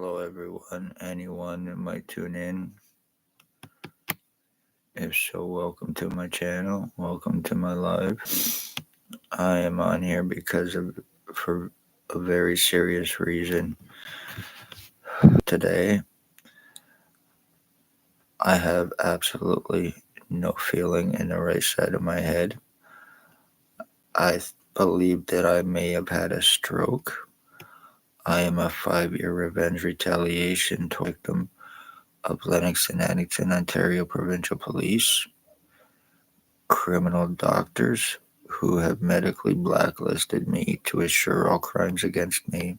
Hello, everyone. Anyone that might tune in. If so, welcome to my channel. Welcome to my live. I am on here for a very serious reason. Today, I have absolutely no feeling in the right side of my head. I believe that I may have had a stroke. I am a 5-year revenge retaliation victim of Lennox and Addington, Ontario provincial police, criminal doctors who have medically blacklisted me to assure all crimes against me,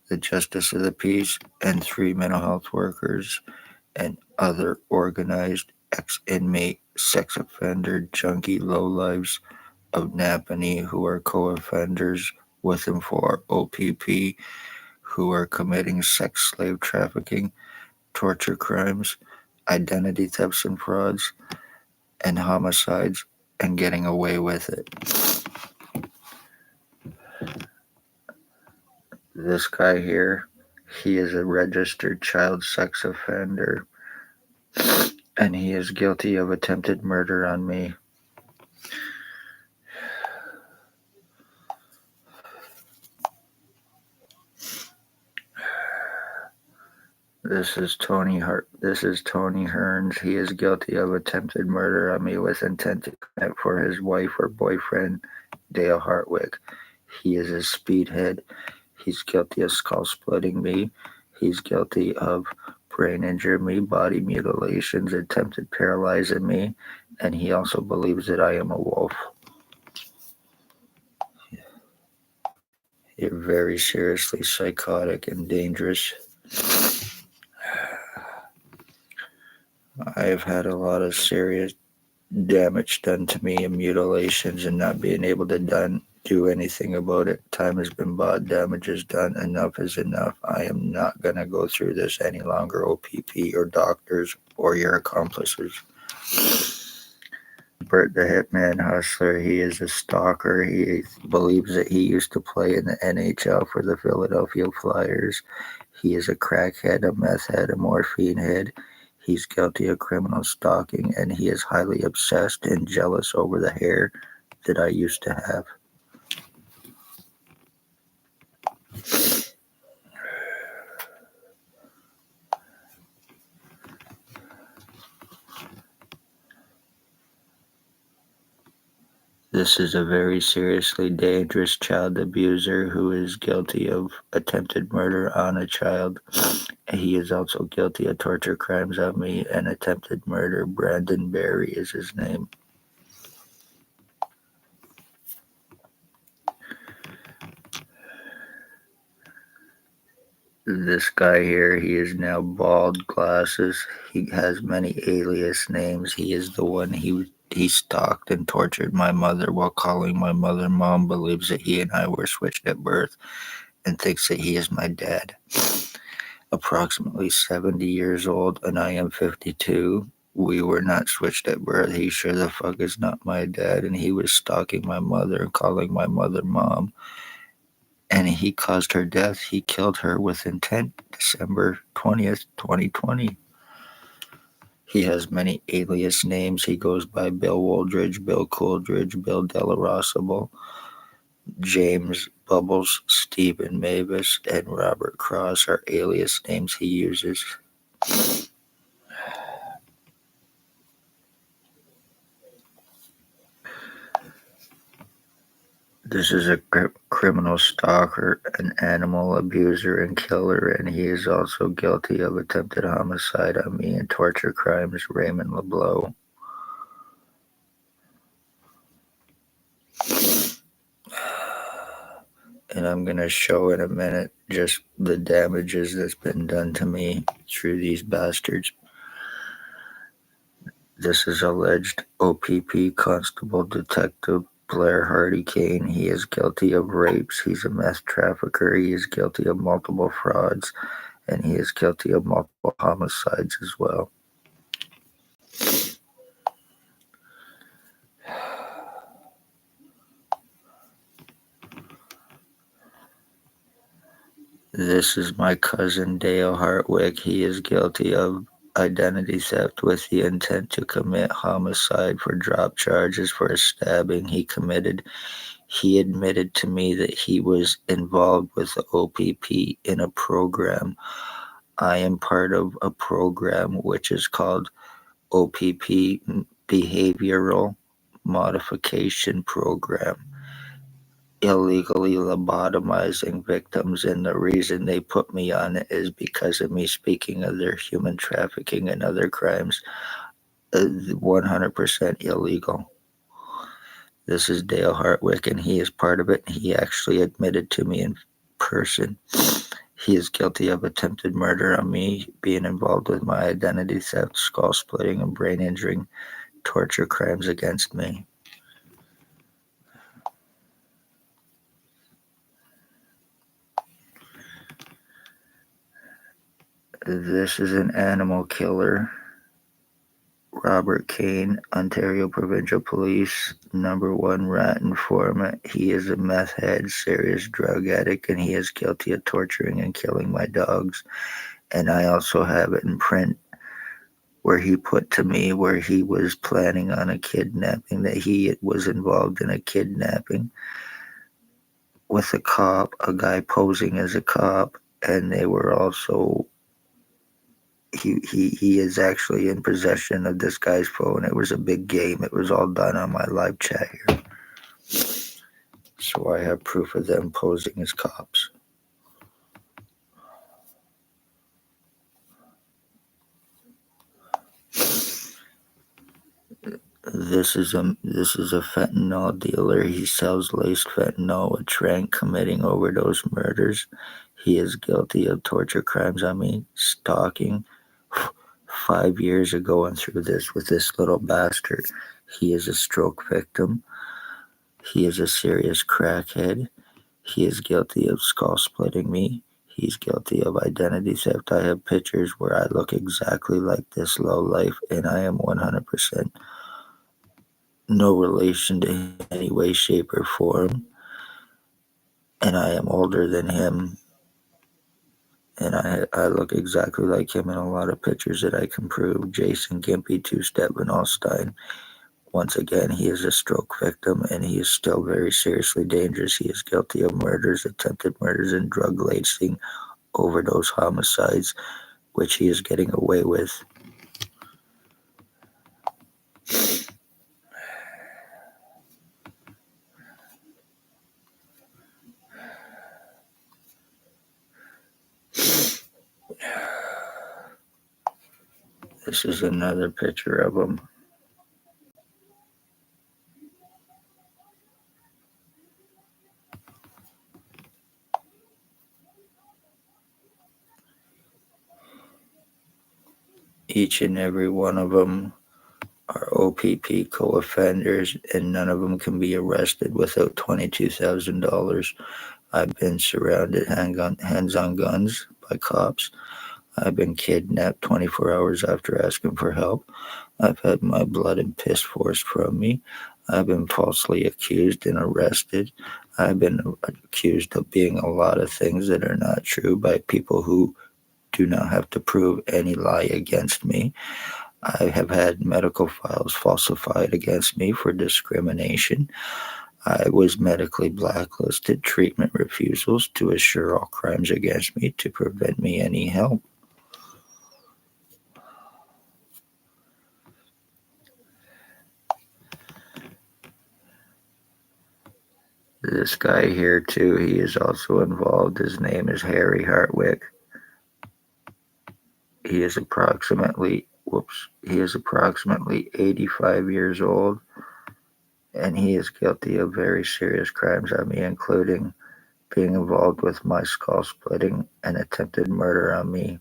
the justice of the peace, and 3 mental health workers and other organized ex-inmate, sex offender, junkie lowlives of Napanee who are co-offenders with him for O.p.p, who are committing sex slave trafficking, torture crimes, identity thefts and frauds, and homicides, and getting away with it. This guy here, he is a registered child sex offender, and he is guilty of attempted murder on me. This is Tony Hearns. He is guilty of attempted murder on me with intent to commit for his wife or boyfriend, Dale Hartwick. He is a speedhead. He's guilty of skull splitting me. He's guilty of brain injury me, body mutilations, attempted paralyzing me, and he also believes that I am a wolf. You're very seriously psychotic and dangerous. I have had a lot of serious damage done to me and mutilations and not being able to do anything about it. Time has been bought, damage is done, enough is enough. I am not going to go through this any longer, O.p.p, or doctors, or your accomplices. Bert the Hitman Hustler, he is a stalker. He believes that he used to play in the NHL for the Philadelphia Flyers. He is a crackhead, a meth head, a morphine head. He's guilty of criminal stalking, and he is highly obsessed and jealous over the hair that I used to have. This is a very seriously dangerous child abuser who is guilty of attempted murder on a child. He is also guilty of torture crimes on me and attempted murder. Brandon Berry is his name. This guy here, he is now bald, glasses. He has many alias names. He is the one he stalked and tortured my mother while calling my mother mom, believes that he and I were switched at birth, and thinks that he is my dad. Approximately 70 years old, and I am 52. We were not switched at birth. He sure the fuck is not my dad, and he was stalking my mother and calling my mother mom. And he caused her death. He killed her with intent, December 20th, 2020. He has many alias names. He goes by Bill Woldridge, Bill Coolidge, Bill Delarosable, James Bubbles, Stephen Mavis, and Robert Cross are alias names he uses. This is a criminal stalker, an animal abuser and killer, and he is also guilty of attempted homicide on me and torture crimes, Raymond LeBlanc. And I'm going to show in a minute just the damages that's been done to me through these bastards. This is alleged O.p.p Constable Detective Blair Hardy Kane. He is guilty of rapes. He's a meth trafficker. He is guilty of multiple frauds, and he is guilty of multiple homicides as well. This is my cousin Dale Hartwick. He is guilty of identity theft with the intent to commit homicide for drop charges for a stabbing he committed. He admitted to me that he was involved with the O.p.p in a program. I am part of a program which is called O.p.p, Behavioral Modification Program, illegally lobotomizing victims, and the reason they put me on it is because of me speaking of their human trafficking and other crimes. 100% illegal. This is Dale Hartwick, and he is part of it. He actually admitted to me in person. He is guilty of attempted murder on me, being involved with my identity theft, skull splitting, and brain injuring, torture crimes against me. This is an animal killer. Robert Kane, Ontario Provincial Police, #1 rat informant. He is a meth head, serious drug addict, and he is guilty of torturing and killing my dogs. And I also have it in print where he put to me where he was planning on a kidnapping, that he was involved in a kidnapping with a cop, a guy posing as a cop, and they were also he is actually in possession of this guy's phone. It was a big game. It was all done on my live chat here. So I have proof of them posing as cops. This is a fentanyl dealer. He sells laced fentanyl with Trank, committing overdose murders. He is guilty of torture crimes on me, stalking. 5 years ago, going through this with this little bastard. He is a stroke victim. He is a serious crackhead. He is guilty of skull splitting me. He's guilty of identity theft. I have pictures where I look exactly like this lowlife, and I am 100% no relation to him in any way, shape, or form. And I am older than him, and I look exactly like him in a lot of pictures that I can prove. Jason Gimpy, two-step Van Alstyne. Once again, he is a stroke victim, and he is still very seriously dangerous. He is guilty of murders, attempted murders, and drug lacing, overdose homicides, which he is getting away with. This is another picture of him. Each and every one of them are O.p.p co-offenders, and none of them can be arrested without $22,000. I've been surrounded hands on guns by cops. I've been kidnapped 24 hours after asking for help. I've had my blood and piss forced from me. I've been falsely accused and arrested. I've been accused of being a lot of things that are not true by people who do not have to prove any lie against me. I have had medical files falsified against me for discrimination. I was medically blacklisted, treatment refusals to assure all crimes against me to prevent me any help. This guy here too, he is also involved. His name is Harry Hartwick. He is approximately 85 years old, and he is guilty of very serious crimes on me, including being involved with my skull splitting and attempted murder on me.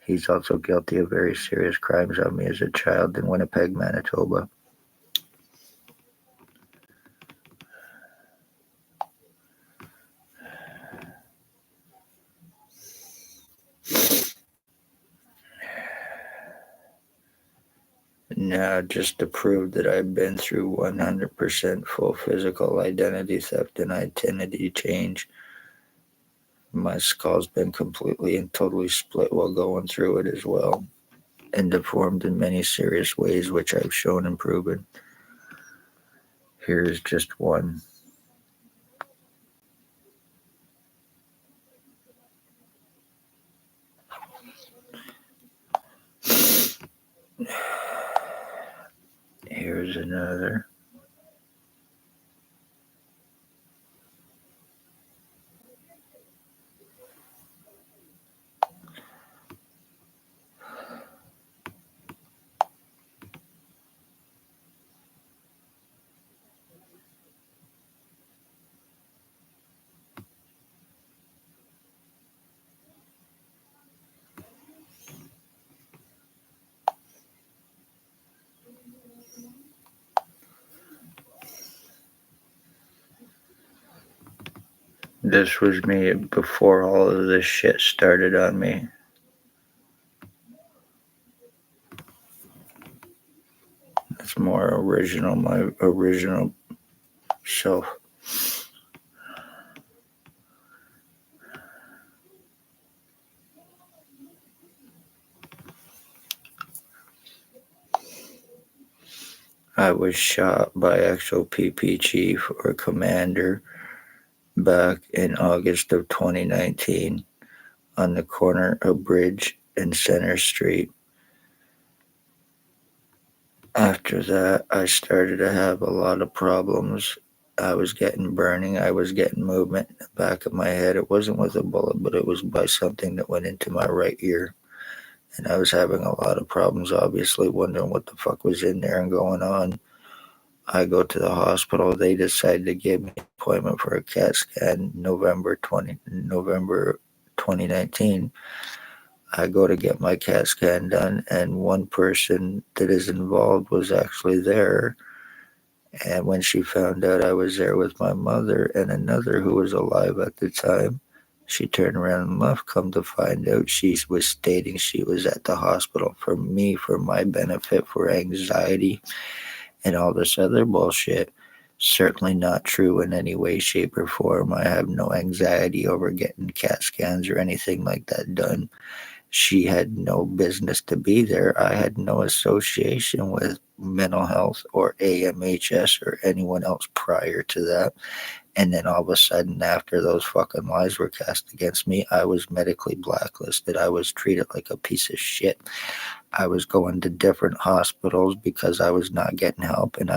He's also guilty of very serious crimes on me as a child in Winnipeg, Manitoba. Now, just to prove that I've been through 100% full physical identity theft and identity change, My skull's been completely and totally split while going through it as well, and deformed in many serious ways, which I've shown and proven. Here is just one. Here's another. This was me before all of this shit started on me. It's more original, my original self. I was shot by O.p.p chief or commander back in August of 2019 on the corner of Bridge and Center Street. After that, I started to have a lot of problems. I was getting burning. I was getting movement in the back of my head. It wasn't with a bullet, but it was by something that went into my right ear. And I was having a lot of problems, obviously, wondering what the fuck was in there and going on. I go to the hospital. They decide to give me an appointment for a CAT scan November 2019. I go to get my CAT scan done, and one person that is involved was actually there. And when she found out I was there with my mother and another who was alive at the time, she turned around and left. Come to find out, she was stating she was at the hospital for me, for my benefit, for anxiety, and all this other bullshit. Certainly not true in any way, shape, or form. I have no anxiety over getting CAT scans or anything like that done. She had no business to be there. I had no association with mental health or AMHS or anyone else prior to that. And then all of a sudden, after those fucking lies were cast against me, I was medically blacklisted. I was treated like a piece of shit. I was going to different hospitals because I was not getting help, and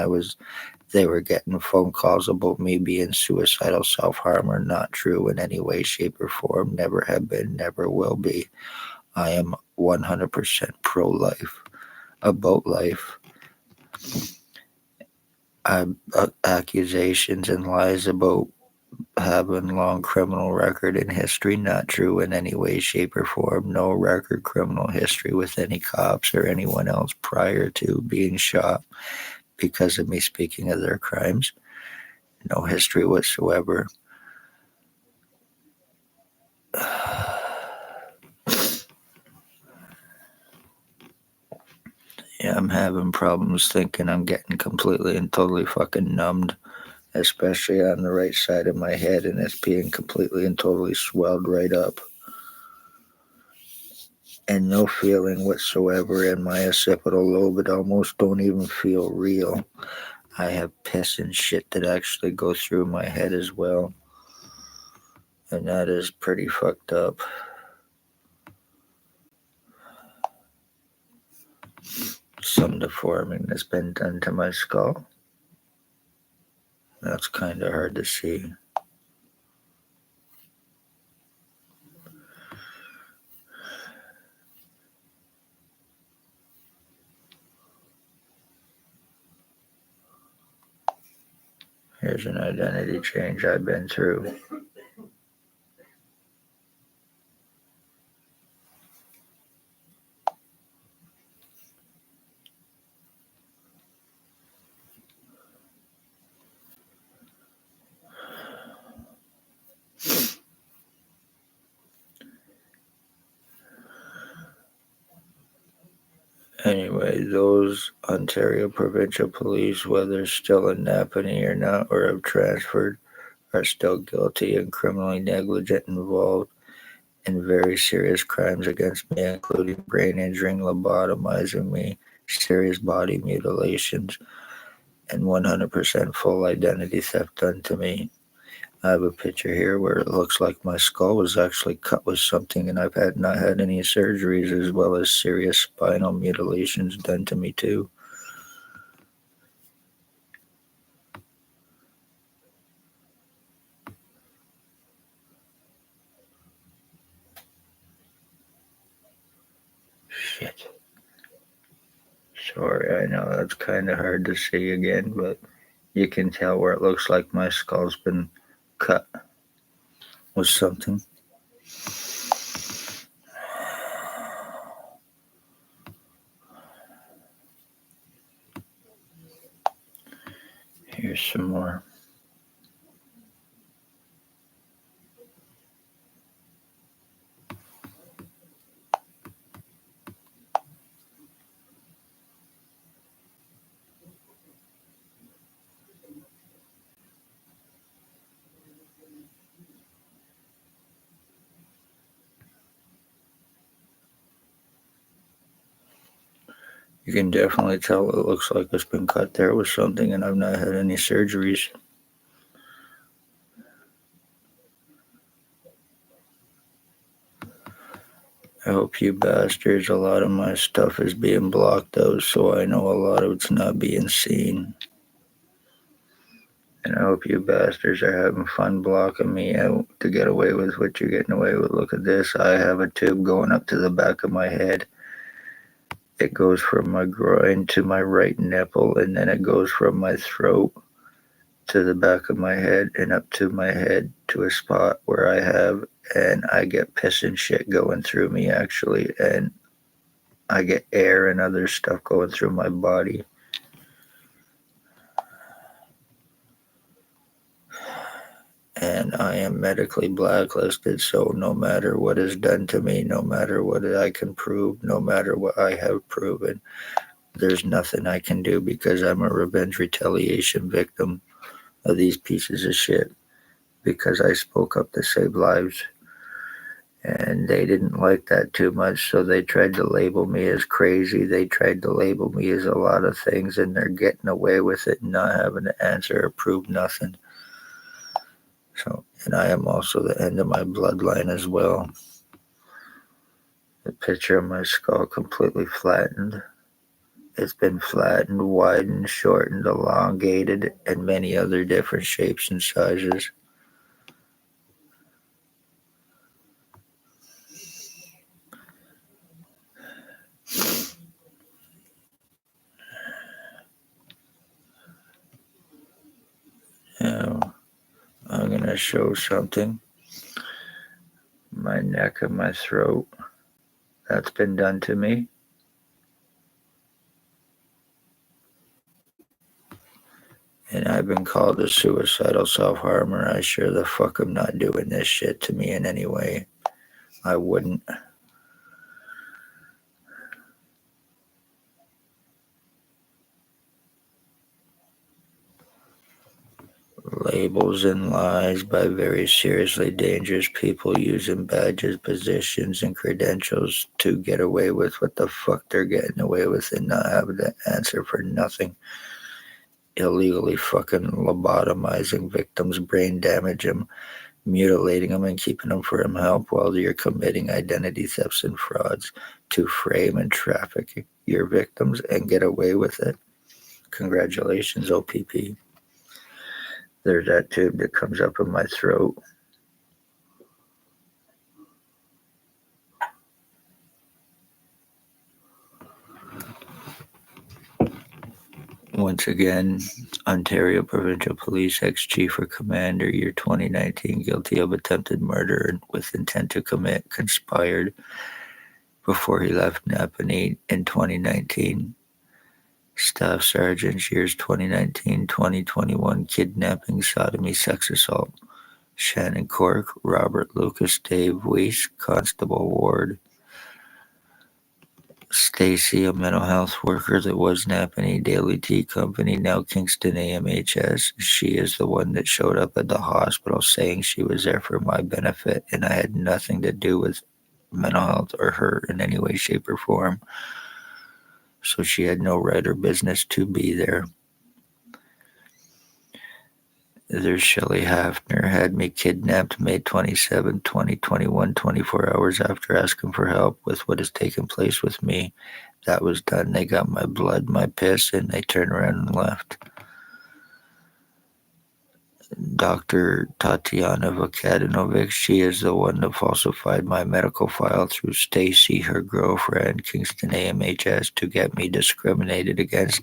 they were getting phone calls about me being suicidal, self-harm, or not true in any way, shape, or form. Never have been, never will be. I am 100% pro-life, about life. Accusations and lies about having long criminal record and history, not true in any way, shape, or form. No record criminal history with any cops or anyone else prior to being shot because of me speaking of their crimes. No history whatsoever. Yeah, I'm having problems thinking. I'm getting completely and totally fucking numbed, especially on the right side of my head, and it's being completely and totally swelled right up. And no feeling whatsoever in my occipital lobe. It almost don't even feel real. I have piss and shit that actually go through my head as well. And that is pretty fucked up. Some deforming that's been done to my skull. That's kind of hard to see. Here's an identity change I've been through. Anyway, those Ontario provincial police, whether still in Napanee or not, or have transferred, are still guilty and criminally negligent involved in very serious crimes against me, including brain injuring, lobotomizing me, serious body mutilations, and 100% full identity theft done to me. I have a picture here where it looks like my skull was actually cut with something, and I've not had any surgeries, as well as serious spinal mutilations done to me too. Shit. Sorry, I know that's kind of hard to see again, but you can tell where it looks like my skull's been cut with something. Here's some more. You can definitely tell it looks like it's been cut there with something, and I've not had any surgeries. I hope you bastards, a lot of my stuff is being blocked out, so I know a lot of it's not being seen. And I hope you bastards are having fun blocking me out to get away with what you're getting away with. Look at this. I have a tube going up to the back of my head. It goes from my groin to my right nipple, and then it goes from my throat to the back of my head and up to my head to a spot where I get piss and shit going through me, actually, and I get air and other stuff going through my body. And I am medically blacklisted, so no matter what is done to me, no matter what I can prove, no matter what I have proven, there's nothing I can do because I'm a revenge retaliation victim of these pieces of shit because I spoke up to save lives. And they didn't like that too much, so they tried to label me as crazy. They tried to label me as a lot of things, and they're getting away with it and not having to answer or prove nothing. So, and I am also the end of my bloodline as well. The picture of my skull completely flattened. It's been flattened, widened, shortened, elongated, and many other different shapes and sizes. Now, I'm going to show something. My neck and my throat. That's been done to me. And I've been called a suicidal self-harmer. I sure the fuck am not doing this shit to me in any way. I wouldn't. Labels and lies by very seriously dangerous people using badges, positions, and credentials to get away with what the fuck they're getting away with and not having to answer for nothing. Illegally fucking lobotomizing victims, brain damage them, mutilating them, and keeping them from help while you're committing identity thefts and frauds to frame and traffic your victims and get away with it. Congratulations, O.p.p. There's that tube that comes up in my throat. Once again, Ontario Provincial Police ex-chief or commander, year 2019, guilty of attempted murder with intent to commit, conspired before he left Napanee in 2019. Staff sergeants, years 2019, 2021, kidnapping, sodomy, sex assault. Shannon Cork, Robert Lucas, Dave Weiss, Constable Ward. Stacy, a mental health worker that was Napanee Daily Tea Company, now Kingston AMHS. She is the one that showed up at the hospital saying she was there for my benefit, and I had nothing to do with mental health or her in any way, shape, or form. So she had no right or business to be there. There's Shelley Hafner, had me kidnapped May 27, 2021, 24 hours after asking for help with what has taken place with me. That was done. They got my blood, my piss, and they turned around and left. Dr. Tatiana Vukadinovic, she is the one that falsified my medical file through Stacy, her girlfriend, Kingston AMHS, to get me discriminated against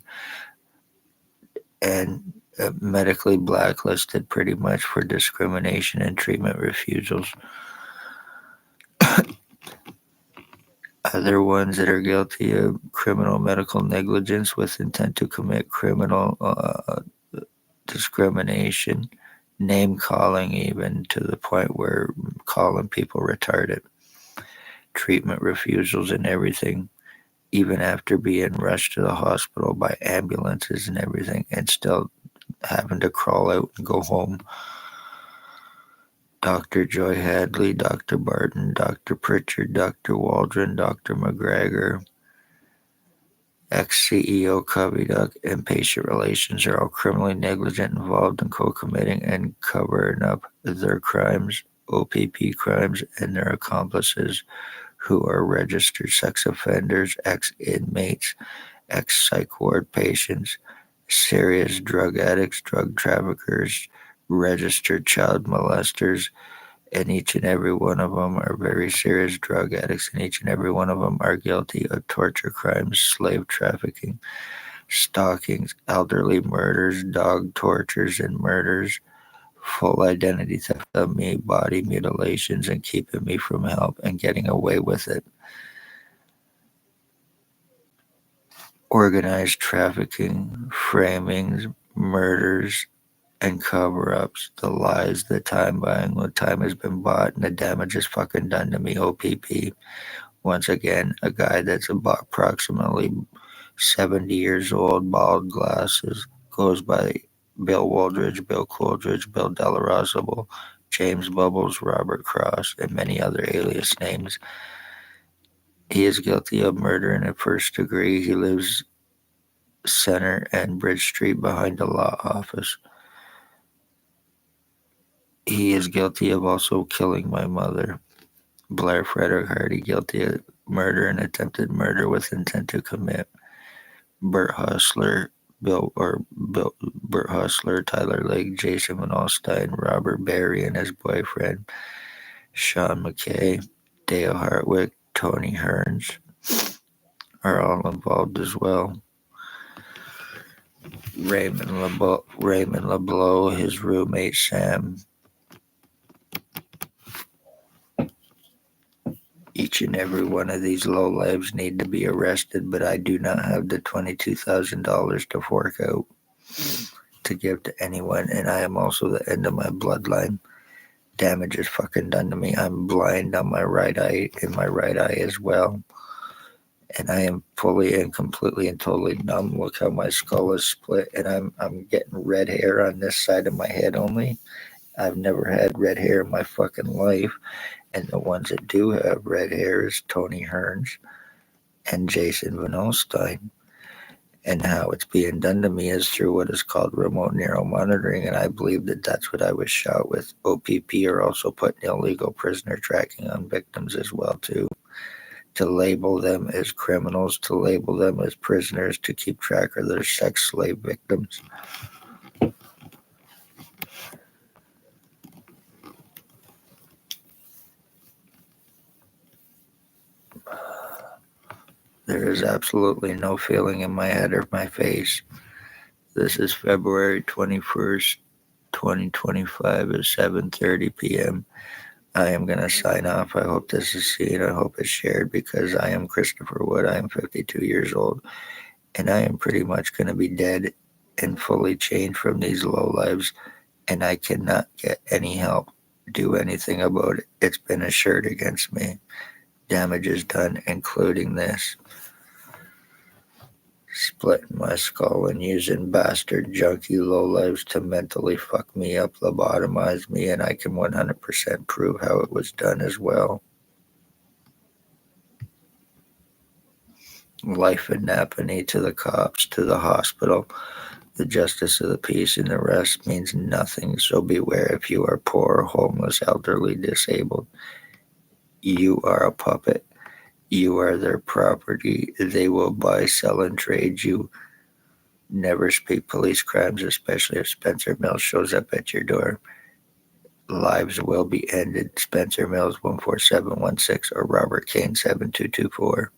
and medically blacklisted pretty much for discrimination and treatment refusals. Other ones that are guilty of criminal medical negligence with intent to commit criminal discrimination, name calling, even to the point where calling people retarded, treatment refusals, and everything, even after being rushed to the hospital by ambulances and everything, and still having to crawl out and go home. Dr. Joy Hadley, Dr. Barton, Dr. Pritchard, Dr. Waldron, Dr. McGregor, ex-CEO Coverups, and patient relations are all criminally negligent, involved in co-committing and covering up their crimes, O.p.p. crimes, and their accomplices who are registered sex offenders, ex-inmates, ex-psych ward patients, serious drug addicts, drug traffickers, registered child molesters, and each and every one of them are very serious drug addicts, and each and every one of them are guilty of torture crimes, slave trafficking, stalkings, elderly murders, dog tortures and murders, full identity theft of me, body mutilations, and keeping me from help and getting away with it. Organized trafficking, framings, murders, and cover-ups, the lies, the time buying, what time has been bought, and the damage is fucking done to me, O.p.p. Once again, a guy that's about approximately 70 years old, bald glasses, goes by Bill Wooldridge, Bill Coolidge, Bill Delarosable, James Bubbles, Robert Cross, and many other alias names. He is guilty of murder in the first degree. He lives Center and Bridge Street behind the law office. He is guilty of also killing my mother. Blair Frederick Hardy, guilty of murder and attempted murder with intent to commit. Bert Hustler, Bert Hustler, Tyler Lake, Jason Van Alstyne, Robert Barry and his boyfriend, Sean McKay, Dale Hartwick, Tony Hearns are all involved as well. Raymond LeBeau, his roommate Sam. Each and every one of these lowlives need to be arrested, but I do not have the $22,000 to fork out to give to anyone, and I am also the end of my bloodline. Damage is fucking done to me. I'm blind on my right eye, in my right eye as well. And I am fully and completely and totally numb. Look how my skull is split, and I'm getting red hair on this side of my head only. I've never had red hair in my fucking life. And the ones that do have red hair is Tony Hearns and Jason Van Alstyne. And how it's being done to me is through what is called remote neural monitoring, and I believe that that's what I was shot with. O.p.p. are also putting illegal prisoner tracking on victims as well too, to label them as criminals, to label them as prisoners, to keep track of their sex slave victims. There is absolutely no feeling in my head or my face. This is February 21st, 2025 at 7:30 p.m. I am going to sign off. I hope this is seen. I hope it's shared, because I am Christopher Wood. I am 52 years old, and I am pretty much going to be dead and fully changed from these low lives, and I cannot get any help, do anything about it. It's been assured against me. Damage is done, including this. splitting my skull and using bastard junkie lowlifes to mentally fuck me up, lobotomize me, and I can 100% prove how it was done as well. Life in Napanee to the cops, to the hospital, the justice of the peace, and the rest means nothing. So beware if you are poor, homeless, elderly, disabled. You are a puppet. You are their property. They will buy, sell, and trade you. Never speak police crimes, especially if Spencer Mills shows up at your door. Lives will be ended. Spencer Mills 14716 or Robert Kane 7224.